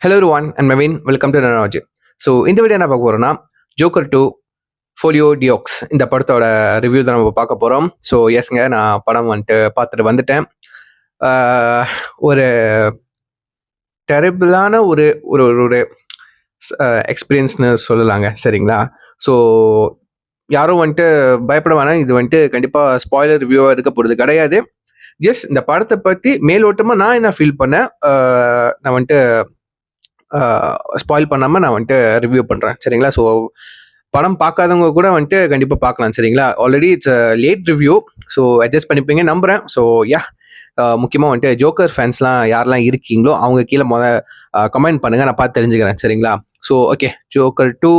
Hello everyone, and Naveen. Welcome to Nanoji. So இந்த video என்ன பார்க்க போகிறோம்னா ஜோக்கர் டூ ஃபோலியோ டியோக்ஸ் இந்த படத்தோட ரிவ்யூ தான் நம்ம பார்க்க போகிறோம். ஸோ எஸ்ங்க, நான் படம் பார்த்துட்டு வந்துட்டேன். ஒரு டெரிபிளான ஒரு ஒரு ஒரு எக்ஸ்பீரியன்ஸ்னு சொல்லலாங்க, சரிங்களா? ஸோ யாரும் பயப்பட வேணாம். இது கண்டிப்பாக ஸ்பாய்லர் ரிவ்யூவாக இருக்க போகிறது கிடையாது. ஜஸ்ட் இந்த படத்தை பற்றி மேலோட்டமாக நான் என்ன ஃபீல் பண்ணேன், நான் ஸ்பாயில் பண்ணாமல் நான் ரிவ்யூ பண்ணுறேன், சரிங்களா? ஸோ படம் பார்க்காதவங்க கூட கண்டிப்பாக பார்க்கலாம், சரிங்களா? Already it's late review, so adjust பண்ணிப்பீங்க நம்புகிறேன். ஸோ முக்கியமாக ஜோக்கர் ஃபேன்ஸ்லாம் யாரெல்லாம் இருக்கீங்களோ அவங்க கீழே கமெண்ட் பண்ணுங்கள், நான் பார்த்து தெரிஞ்சுக்கிறேன், சரிங்களா? ஸோ ஓகே, ஜோக்கர் டூ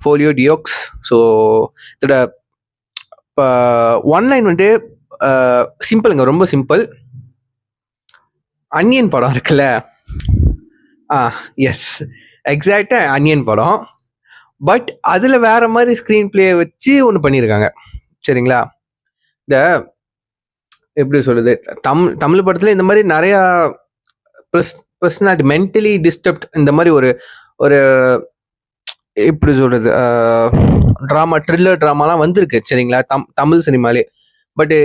ஃபோலியோ டியோக்ஸ். ஸோ இதோட ஒன்லைன் சிம்பிளுங்க, ரொம்ப சிம்பிள். அன்னியன் படம் இருக்குல்ல, எஸ், எக்ஸாக்டாக அன்னியன் படம். பட் அதில் வேற மாதிரி ஸ்க்ரீன் பிளே வச்சு ஒன்று பண்ணியிருக்காங்க, சரிங்களா? இந்த எப்படி சொல்றது, தமிழ் படத்தில் இந்த மாதிரி நிறையா பர்சனாலிட்டி மென்டலி டிஸ்டர்ப்ட் இந்த மாதிரி ஒரு ஒரு எப்படி சொல்றது ட்ராமா, த்ரில்லர் ட்ராமாலாம் வந்திருக்கு, சரிங்களா? தமிழ் சினிமாலே. பட்டு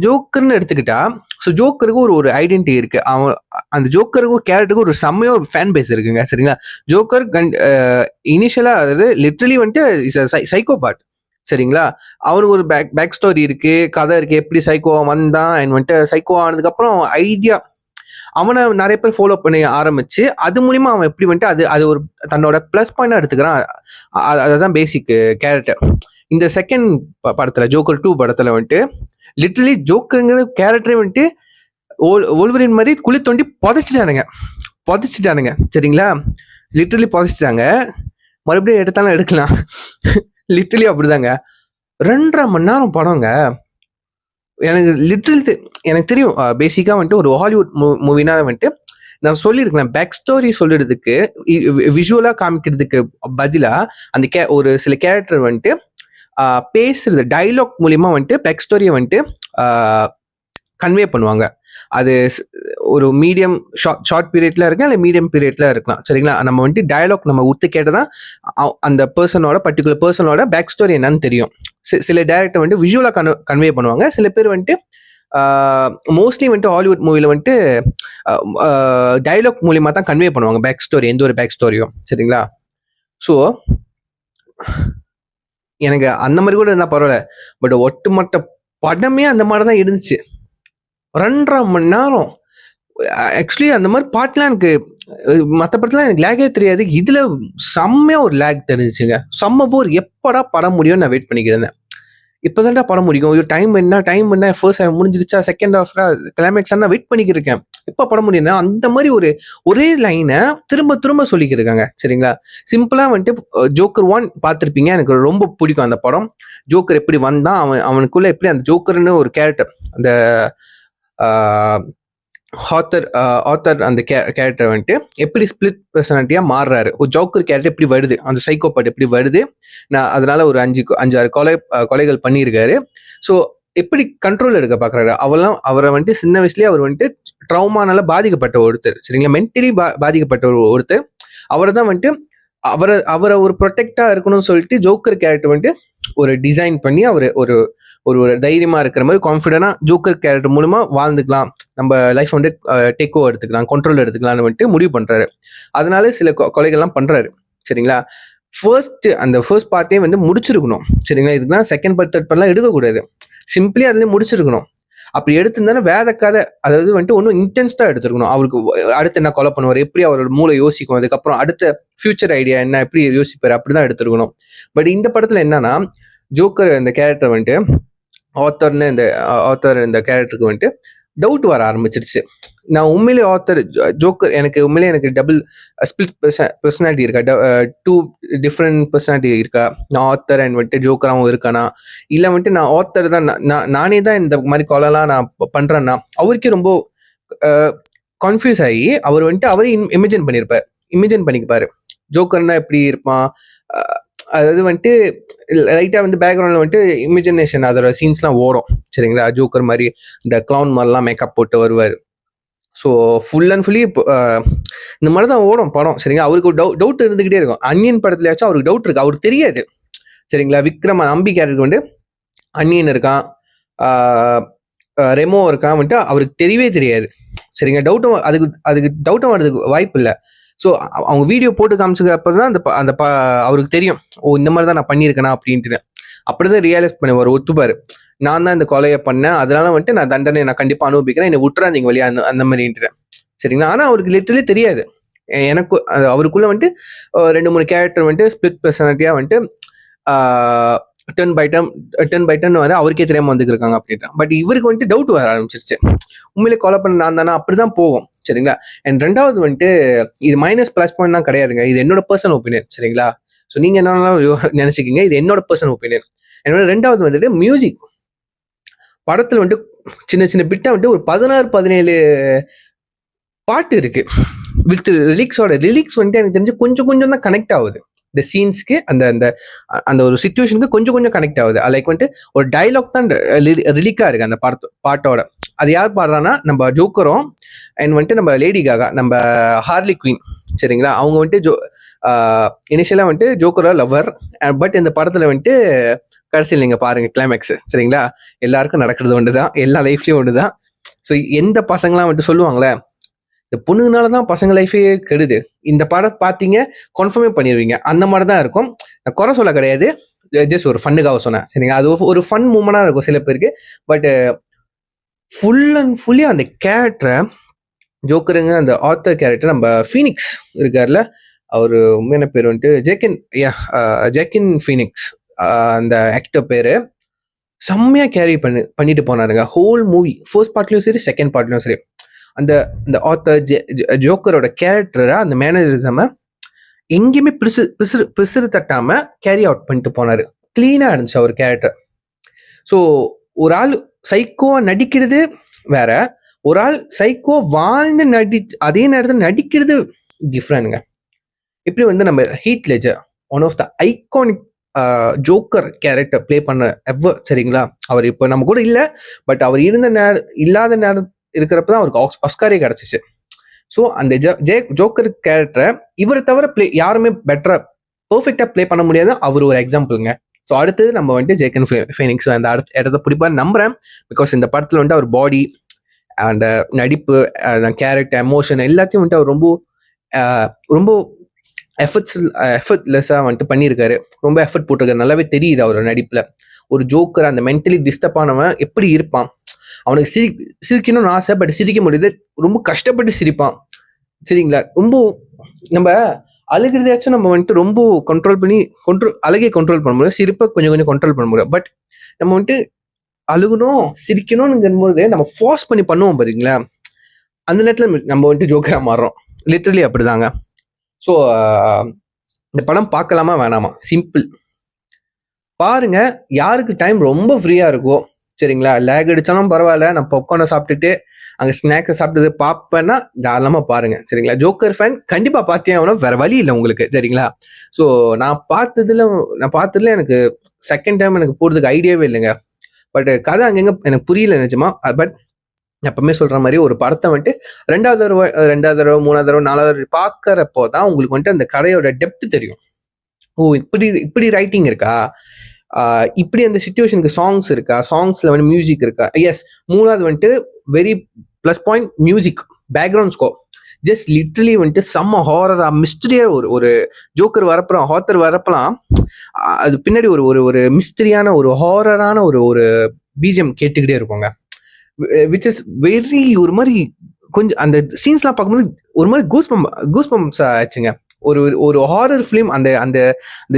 ஜோக்கர்னு எடுத்துக்கிட்டா, ஸோ ஜோக்கருக்கு ஒரு ஐடென்டிட்டி இருக்கு. அவன் அந்த ஜோக்கருக்கும் கேரக்டருக்கும் ஒரு செம்மையோ ஒரு ஃபேன் பேஸ் இருக்குங்க, சரிங்களா? ஜோக்கர் இனிஷியலா, அதாவது லிட்ரலி சைக்கோபாத், சரிங்களா? அவனுக்கு ஒரு பேக் ஸ்டோரி இருக்கு, கதை இருக்கு, எப்படி சைக்கோவா வந்தான் அண்ட் சைக்கோ ஆனதுக்கு அப்புறம் ஐடியா அவனை நிறைய பேர் ஃபாலோ பண்ணி ஆரம்பிச்சு அது மூலியமா அவன் எப்படி அது ஒரு தன்னோட பிளஸ் பாயிண்டா எடுத்துக்கிறான். அதுதான் பேசிக் கேரக்டர். இந்த செகண்ட் படத்துல, ஜோக்கர் டூ படத்துல லிட்டரலி ஜோக்கருங்கிற கேரக்டரே ஓல்வரின் மாதிரி குழி தோண்டி புதைச்சிட்டானுங்க, சரிங்களா? லிட்டரலி புதைச்சிட்டாங்க. மறுபடியும் எடுத்தாலும் எடுக்கலாம். லிட்டரலி அப்படிதாங்க. 2.5 மணி நேரம் படங்க. எனக்கு லிட்டரலி எனக்கு தெரியும், பேசிக்கா ஒரு ஹாலிவுட் மூவினா நான் சொல்லியிருக்கேன், பேக் ஸ்டோரி சொல்லிடுறதுக்கு விஷுவலா காமிக்கிறதுக்கு பதிலா அந்த ஒரு சில கேரக்டர் பேசுறது டைலாக் மூலியமா பேக் ஸ்டோரியை கன்வே பண்ணுவாங்க. அது ஒரு மீடியம் ஷார்ட் பீரியட்ல இருக்கு, இல்லை மீடியம் பீரியட்ல இருக்கலாம், சரிங்களா? நம்ம டயலாக் நம்ம உத்து கேட்டதான் அந்த பர்சனோட பர்டிகுலர் பர்சனோட பேக் ஸ்டோரி என்னன்னு தெரியும். சில டேரக்டர் விஷுவலா கன்வே பண்ணுவாங்க. சில பேர் மோஸ்ட்லி ஹாலிவுட் மூவில டயலாக் மூலியமா தான் கன்வே பண்ணுவாங்க பேக் ஸ்டோரி, எந்த ஒரு பேக் ஸ்டோரியும், சரிங்களா? ஸோ எனக்கு அந்த மாதிரி கூட இருந்தா பரவாயில்ல, பட் ஒட்டுமொத்த படமே அந்த மாதிரி தான் இருந்துச்சு. 2.5 மணி நேரம். ஆக்சுவலி அந்த மாதிரி பாட்டுலாம் எனக்கு மற்ற படத்துல எனக்கு லேகே தெரியாது. இதுல செம்மையா ஒரு லேக் தெரிஞ்சுச்சுங்க. செம்ம போர். எப்படா படம் முடியும் நான் வெயிட் பண்ணிக்கிறேன். இப்போதான்டா படம் முடியும், டைம் என்ன ஃபர்ஸ்ட் ஹாஃப் முடிஞ்சிருச்சா, செகண்ட் ஹாஃப் கிளைமேக்ஸ் நான் வெயிட் பண்ணிக்கிருக்கேன், எப்போ படம் முடியும்னா அந்த மாதிரி ஒரே லைனை திரும்ப சொல்லிக்கிருக்காங்க, சரிங்களா? சிம்பிளா ஜோக்கர் 1 பார்த்துருப்பீங்க, எனக்கு ரொம்ப பிடிக்கும் அந்த படம். ஜோக்கர் எப்படி வந்தான், அவனுக்குள்ள எப்படி அந்த ஜோக்கர்னு ஒரு கேரக்டர், அந்த ஆத்தர் அந்த கேரக்டர் எப்படி ஸ்பிளிட் பர்சனாலிட்டியா மாறுறாரு, ஒரு ஜோக்கர் கேரக்டர் எப்படி வருது, அந்த சைக்கோபாட் எப்படி வருது, நான் அதனால ஒரு 5-6 கொலைகள் பண்ணியிருக்காரு. ஸோ எப்படி கண்ட்ரோல் எடுக்க பாக்குறாரு. அவரை சின்ன வயசுலயே அவர் ட்ரௌமானால பாதிக்கப்பட்ட ஒருத்தர், சரிங்களா? மென்டலி பாதிக்கப்பட்ட ஒருத்தர். அவரை தான் அவரை ஒரு ப்ரொடெக்டா இருக்கணும்னு சொல்லிட்டு ஜோக்கர் கேரக்டர் ஒரு டிசைன் பண்ணி அவர் ஒரு ஒரு தைரியமா இருக்கிற மாதிரி கான்ஃபிடென்டா ஜோக்கர் கேரக்டர் மூலமா வாழ்ந்துக்கலாம், நம்ம லைஃப் டேக் ஓவர் எடுத்துக்கலாம், கண்ட்ரோல் எடுத்துக்கலாம்னு முடிவு பண்றாரு. அதனால சில கொலைகள்லாம் பண்றாரு, சரிங்களா? அந்த ஃபர்ஸ்ட் பார்ட்டே முடிச்சிருக்கணும், சரிங்களா? இதுதான் செகண்ட் பார்ட், தேர்ட் பார்ட்லாம் எடுக்கக்கூடாது. சிம்பிளி அதுல முடிச்சிருக்கணும். அப்படி எடுத்திருந்தானே வேற கதை, அதாவது ஒன்றும் இன்டென்ஸ்டா எடுத்துருக்கணும். அவருக்கு அடுத்து என்ன கொலை பண்ணுவார், எப்படி அவரோட மூளை யோசிக்கும், அதுக்கப்புறம் அடுத்த ஃபியூச்சர் ஐடியா என்ன, எப்படி யோசிப்பாரு, அப்படிதான் எடுத்துருக்கணும். பட் இந்த படத்துல என்னன்னா, ஜோக்கர் இந்த கேரக்டர் ஆத்தர் இந்த கேரக்டருக்கு டவுட் வர ஆரம்பிச்சிருச்சு. நான் உண்மையிலே ஜோக்கர் எனக்கு டபுள் ஸ்பிளிட் பர்சனாலிட்டி இருக்கா, 2 டிஃப்ரெண்ட் பர்சனாலிட்டி இருக்கா, நான் ஆத்தர் அண்ட் ஜோக்கராகவும் இருக்கானா, இல்லை நான் ஆத்தர் தான், நானே தான் இந்த மாதிரி கொலைலாம் நான் பண்றேன்னா, அவருக்கே ரொம்ப கன்ஃபியூஸ் ஆகி அவர் அவரே இமேஜின் பண்ணிப்பாரு ஜோக்கர்னா எப்படி இருப்பான். அதாவது லைட்டா பேக்ரவுண்ட்ல இமேஜினேஷன் அதோட சீன்ஸ்லாம் ஓடும், சரிங்களா? ஜோக்கர் மாதிரி இந்த கிளவுன் மாதிரிலாம் மேக்கப் போட்டு வருவார். ஸோ ஃபுல் அண்ட் ஃபுல்லி இந்த மாதிரி தான் ஓடும் படம் சரிங்களா. அவருக்கு ஒரு டவுட் இருந்துகிட்டே இருக்கும். அன்னியன் படத்துலயாச்சும் அவருக்கு டவுட் இருக்கு, அவருக்கு தெரியாது சரிங்களா. விக்ரம் அம்பி கேரக்டருக்கு வந்து அன்னியன் இருக்கான், ரெமோ இருக்கான் வந்துட்டு அவருக்கு தெரியவே தெரியாது சரிங்க. டவுட்டும் அதுக்கு டவுட்டும் வர்றதுக்கு வாய்ப்பு இல்லை. ஸோ அவங்க வீடியோ போட்டு காமிச்சதுக்கு தான் அந்த அவருக்கு தெரியும், ஓ இந்த மாதிரி தான் நான் பண்ணியிருக்கேனா அப்படின்ட்டு. அப்படிதான் ரியலைஸ் பண்ணுவார், ஒத்துப்பாரு, நான் தான் இந்த கொலையை பண்ணேன், அதனால வந்துட்டு நான் தண்டனை நான் கண்டிப்பாக அனுபவிக்கிறேன், என்னை விட்டுறாதீங்க வழியா அந்த மாதிரின்ட்டு சரிங்களா. ஆனால் அவருக்கு லிட்டரலி தெரியாது. எனக்கு அவருக்குள்ள வந்துட்டு 2-3 கேரக்டர் வந்துட்டு ஸ்பிளிட் பர்சனாலிட்டியாக வந்துட்டு டர்ன் பை டன் வர அவருக்கே தெரியாம வந்துருக்காங்க அப்படின்ட்டு. பட் இவருக்கு வந்துட்டு டவுட் வர ஆரம்பிச்சிருச்சு, உண்மையிலே கொலை பண்ண நான் தானே, அப்படிதான் போகும் சரிங்களா. அண்ட் ரெண்டாவது வந்துட்டு இது ++ பாயிண்ட் தான் கிடையாதுங்க, இது என்னோட பர்சனல் ஒப்பீனியன் சரிங்களா. ஸோ நீங்க என்ன நினைச்சுக்கீங்க, இது என்னோட பர்சனல் ஒப்பீனியன். என்னோட ரெண்டாவது வந்துட்டு மியூசிக். படத்துல வந்துட்டு சின்ன சின்ன பிட்டா வந்துட்டு ஒரு 16-17 பாட்டு இருக்கு வித் லிரிக்ஸ் வந்துட்டு எனக்கு தெரிஞ்சு கொஞ்சம் கொஞ்சம் தான் கனெக்ட் ஆகுது இந்த சீன்ஸ்க்கு, அந்த அந்த அந்த ஒரு சிச்சுவேஷனுக்கு கொஞ்சம் கொஞ்சம் கனெக்ட் ஆகுது. லைக் வந்துட்டு ஒரு டைலாக் தான் ரிலீக்கா இருக்கு அந்த பாட்டோட. அது யார் பாடுறான்னா நம்ம ஜோக்கரும் அண்ட் வந்துட்டு நம்ம லேடி காகா, நம்ம ஹார்லி குயின் சரிங்களா. அவங்க வந்துட்டு இனிஷியலா வந்துட்டு ஜோக்கரா லவர், பட் இந்த படத்துல வந்துட்டு கடைசியில் நீங்க பாருங்க கிளைமேக்ஸ் சரிங்களா, எல்லாருக்கும் நடக்கிறது ஒண்ணுதான், எல்லா லைஃப்லயும் ஒண்ணுதான். ஸோ எந்த பசங்களாம் வந்துட்டு சொல்லுவாங்களே இந்த பொண்ணுங்கனாலதான் பசங்க லைஃபே கெடுது, இந்த படம் பார்த்தீங்க கன்ஃபார்மே பண்ணிடுவீங்க, அந்த மாதிரி தான் இருக்கும். குறை சொல்ல கிடையாது, ஜஸ்ட் ஒரு ஃபன்னுக்காக சொன்னேன் சரிங்களா. அது ஒரு ஃபன் மூமெண்டா இருக்கும் சில பேருக்கு. பட் ஃபுல் அண்ட் ஃபுல்லி அந்த கேரக்டரை ஜோக்கருங்க, அந்த ஆத்தர் கேரக்டர் நம்ம ஃபீனிக்ஸ் இருக்கார்ல, அவரு உண்மையான பேர் வந்துட்டு ஜேக்கின் ஃபீனிக்ஸ், அந்த ஆக்டர் பேரு செம்மையா கேரி பண்ணிட்டு போனாருங்க ஹோல் மூவி. ஃபர்ஸ்ட் பார்ட்லயும் சரி செகண்ட் பார்ட்லயும் சரி அந்த ஆத்தர் ஜோக்கரோட கேரக்டரை, அந்த மேனேஜரிசம எங்கேயுமே பிசுறு தட்டாம கேரி அவுட் பண்ணிட்டு போனாரு. கிளீனா இருந்துச்சு அவர் கேரக்டர். ஸோ ஒரு ஆள் சைக்கோவா நடிக்கிறது வேற, ஒரு ஆள் சைக்கோ வாழ்ந்து அதே நேரத்தில் நடிக்கிறது டிஃப்ரெண்ட்ங்க. இப்படி வந்து நம்ம Heath Ledger one of the iconic joker character play பண்ண எவர் சரிங்களா. அவர் இப்போ நம்ம கூட இல்லை, பட் அவர் இல்லாத நேரம் இருக்கிறப்பதான் அவருக்கு ஆஸ்காரே கிடைச்சிச்சு. ஸோ அந்த ஜோக்கர் கேரக்டரை இவரை தவிர யாருமே பெட்டரா பெர்ஃபெக்டா பிளே பண்ண முடியாது, அவர் ஒரு எக்ஸாம்பிளுங்க. ஸோ அடுத்தது நம்ம வந்துட்டு ஜேக்கன் ஃபீனிக்ஸ் அந்த இடத்த பிடிப்பான்னு நம்புறேன். பிகாஸ் இந்த படத்துல வந்துட்டு அவர் பாடி, அந்த நடிப்பு, கேரக்டர், எமோஷன் எல்லாத்தையும் வந்துட்டு அவர் ரொம்ப ரொம்ப எஃபர்ட்லெஸ்ஸா வந்துட்டு பண்ணியிருக்காரு. ரொம்ப எஃபர்ட் போட்டிருக்காரு, நல்லாவே தெரியுது அவரோட நடிப்புல. ஒரு ஜோக்கர், அந்த மென்டலி டிஸ்டர்ப் ஆனவன் எப்படி இருப்பான், அவனுக்கு சிரிக்கணும்னு ஆசை, பட் சிரிக்க முடியுது, ரொம்ப கஷ்டப்பட்டு சிரிப்பான் சரிங்களா. ரொம்ப நம்ம அழுகிறதாச்சும் நம்ம வந்துட்டு ரொம்ப அழுகை கண்ட்ரோல் பண்ண முடியும், சிரிப்பை கொஞ்சம் கொஞ்சம் கண்ட்ரோல் பண்ண முடியும். பட் நம்ம வந்துட்டு அழுகணும் சிரிக்கணும்னுங்கும்போது நம்ம ஃபோர்ஸ் பண்ணி பண்ணுவோம் பாத்தீங்களா, அந்த நேரத்துல நம்ம வந்துட்டு ஜோக்கரா மாறுறோம். லிட்டரலி அப்படிதாங்க. ஸோ இந்த படம் பார்க்கலாமா வேணாமா, சிம்பிள் பாருங்க. யாருக்கு டைம் ரொம்ப ஃப்ரீயா இருக்கோ சரிங்களா, லேக் அடிச்சாலும் பரவாயில்ல, நான் பாப்கார்னை சாப்பிட்டுட்டு அங்கே ஸ்நாக்ஸை சாப்பிட்டு பார்ப்பேன்னா தாராளமா பாருங்க சரிங்களா. ஜோக்கர் ஃபேன் கண்டிப்பா பார்த்தே ஆகணும், வேற வழி இல்லை உங்களுக்கு சரிங்களா. ஸோ நான் பார்த்ததுல எனக்கு செகண்ட் டைம் எனக்கு போறதுக்கு ஐடியாவே இல்லைங்க. பட் கதை அங்கங்க எனக்கு புரியல நிஜமா. பட் எப்பவுமே சொல்ற மாதிரி ஒரு படத்தை வந்துட்டு ரெண்டாவது தடவை 3வது தடவை 4வது தடவை பார்க்கறப்போ தான் உங்களுக்கு வந்துட்டு அந்த கதையோட டெப்த் தெரியும். ஓ இப்படி ரைட்டிங் இருக்கா, இப்படி அந்த சிச்சுவேஷனுக்கு சாங்ஸ் இருக்கா, சாங்ஸ்ல வந்து மியூசிக் இருக்கா. எஸ், 3வது வந்துட்டு very ++ music, background score just literally வந்துட்டு செம்ம ஹாரரா மிஸ்டரியா ஒரு ஜோக்கர் வரப்பலாம், ஹாத்தர் வரப்பலாம், அது பின்னாடி ஒரு மிஸ்டரியான ஒரு ஹாரரான ஒரு பிஜிஎம் கேட்டுக்கிட்டே இருக்குங்க. விச் இஸ் வெரி ஒரு மாதிரி கொஞ்சம் அந்த சீன்ஸ்லாம் பார்க்கும்போது ஒரு மாதிரி கூஸ்பம்ஸ் ஆச்சுங்க. ஒரு ஹாரர் ஃபிலிம் அந்த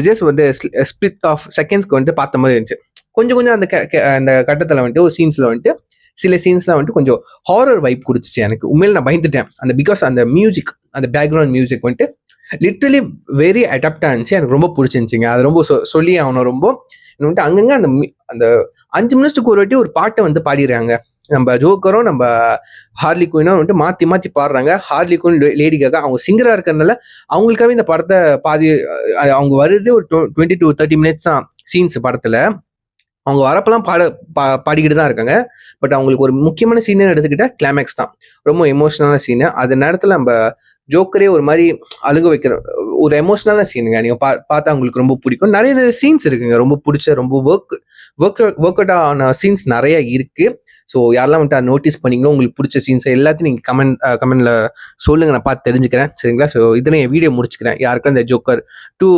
ஜஸ்ட் வந்து ஸ்பிளிட் ஆஃப் செகண்ட்ஸ்க்கு வந்துட்டு பார்த்த மாதிரி இருந்துச்சு. கொஞ்சம் அந்த கட்டத்தில் வந்துட்டு ஒரு சீன்ஸ்ல வந்துட்டு சில சீன்ஸ்லாம் வந்துட்டு கொஞ்சம் ஹாரர் வைப் கொடுத்துச்சு எனக்கு. உண்மையில நான் பயந்துட்டேன் அந்த பிகாஸ் அந்த மியூசிக், அந்த பேக்ரவுண்ட் மியூசிக் வந்துட்டு லிட்டரலி வெரி அடாப்டா இருந்துச்சு, எனக்கு ரொம்ப பிடிச்சிருந்துச்சிங்க. அது ரொம்ப சொல்லி ஆகணும். ரொம்ப வந்துட்டு அங்கங்க அந்த 5 நிமிஷத்துக்கு ஒரு வாட்டி ஒரு பாட்டை வந்து பாடிடுறாங்க. நம்ம ஜோக்கரும் நம்ம ஹார்லி குயினும் வந்துட்டு மாத்தி பாடுறாங்க. ஹார்லி குயின் லேடி காகா அவங்க சிங்கரா இருக்கிறதுனால அவங்களுக்காகவே இந்த படத்தை அவங்க வருது ஒரு 20 to 30 minutes தான் சீன்ஸ் படத்துல. அவங்க வரப்பெல்லாம் பாடிக்கிட்டு தான் இருக்காங்க. பட் அவங்களுக்கு ஒரு முக்கியமான சீன்னு எடுத்துக்கிட்டா கிளைமேக்ஸ் தான். ரொம்ப எமோஷனலான சீனு. அந்த நேரத்துல நம்ம ஜோக்கரே ஒரு மாரி அழுக வைக்கிற ஒரு எமோஷனலான சீனுங்க. நீங்க பார்த்தா உங்களுக்கு ரொம்ப பிடிக்கும். நெறைய சீன்ஸ் இருக்குங்க. ரொம்ப புடிச்ச ரொம்ப ஒர்க் அவுட் ஆன சீன்ஸ் நெறைய இருக்கு. ஸோ யாரெல்லாம் வந்துட்டு அத நோட்டீஸ் பண்ணீங்களோ, உங்களுக்கு புடிச்ச சீன்ஸ் எல்லாத்தையும் நீங்க கமெண்ட்ல சொல்லுங்க. நான் பார்த்து தெரிஞ்சுக்கிறேன். சரிங்களா? ஸோ இதுல என் வீடியோ முடிச்சுக்கிறேன். யாருக்கும் இந்த ஜோக்கர் 2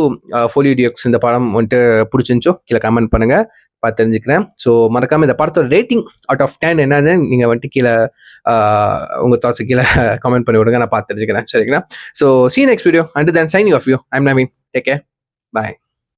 ஃபோலியோ டியூக்ஸ் இந்த படம் வந்துட்டு புடிச்சிருந்துச்சோ, கீழ கமெண்ட் பண்ணுங்க. பார்த்து தெரிஞ்சுக்கிறேன். ஸோ மறக்காம இந்த படத்தோட ரேட்டிங் அவுட் ஆஃப் 10 என்னன்னு நீங்க வந்துட்டு கீழ உங்க தாட்ஸ் கீழ கமெண்ட் பண்ணி விடுங்க. நான் பார்த்து தெரிஞ்சுக்கிறேன். சரிங்களா? So see you next video. Until then, signing off you. I'm Naveen. Take care. Bye.